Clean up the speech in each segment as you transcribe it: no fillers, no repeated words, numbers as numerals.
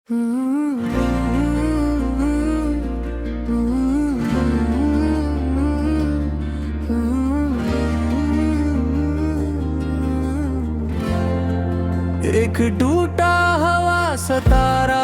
एक टूटा हवा सितारा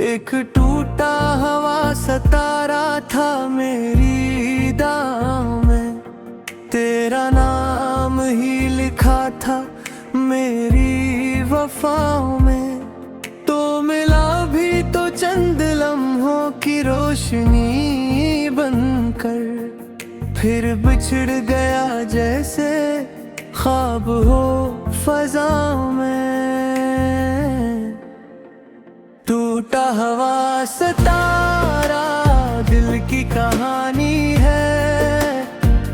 एक टूटा हवा सितारा था मेरी दाम में, तेरा नाम ही लिखा था मेरी वफाओं में। तो मिला भी तो चंद लम्हों की रोशनी बनकर, फिर बिछड़ गया जैसे ख्वाब हो फजाओं में। टूटा हवा सितारा दिल की कहानी है,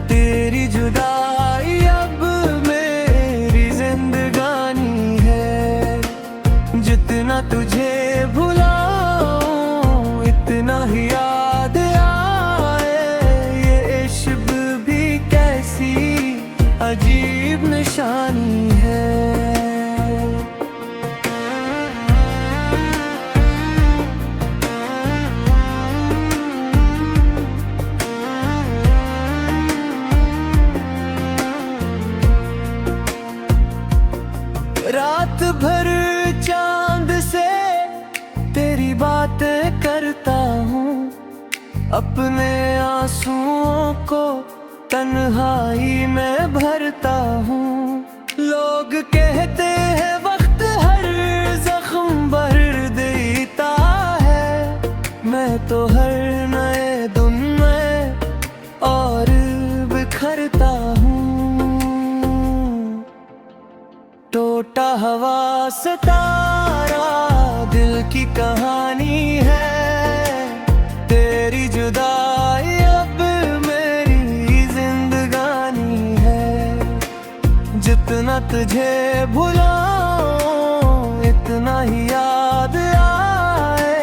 तेरी जुदाई अब मेरी जिंदगानी है। जितना तुझे भुलाऊं इतना ही याद आए, ये इश्क भी कैसी अजीब निशानी है। रात भर चांद से तेरी बातें करता हूँ, अपने आंसुओं को तन्हाई में भरता हूँ। लोग कहते हैं वक्त हर जख्म भर देता है, मैं तो हर नए दिन में और बिखरता हूँ। टूटा हवा सितारा दिल की कहानी है, तेरी जुदाई अब मेरी जिंदगानी है। जितना तुझे भुलाऊं इतना ही याद आए,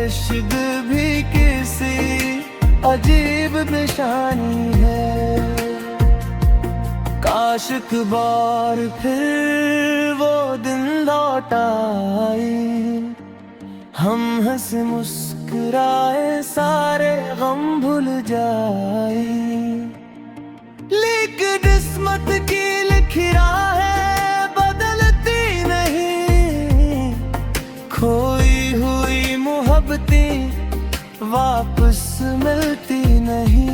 इश्क भी किसी अजीब निशानी है। काश एक बार फिर वो दिन लौट आए, हम हंस मुस्कुराए सारे गम भूल जाए। लेकिन किस्मत की लिखी राहें बदलती नहीं, खोई हुई मोहब्बतें वापस मिलती नहीं।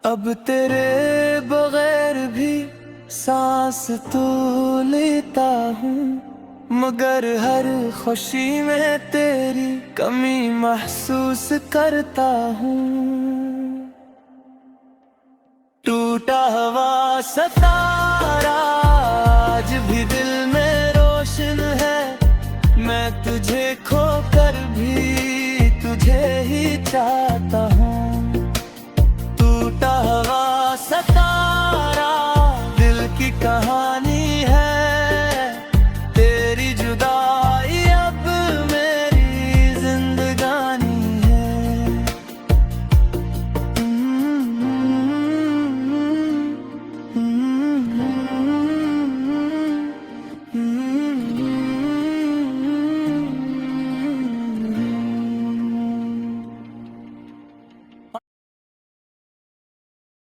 अब तेरे बगैर भी सांस तो लेता हूँ, मगर हर खुशी में तेरी कमी महसूस करता हूँ। टूटा हवा सितारा आज भी दिल में रोशन है, मैं तुझे खोकर भी तुझे ही चाहता हूँ। टूटा हवा सितारा दिल की कहानी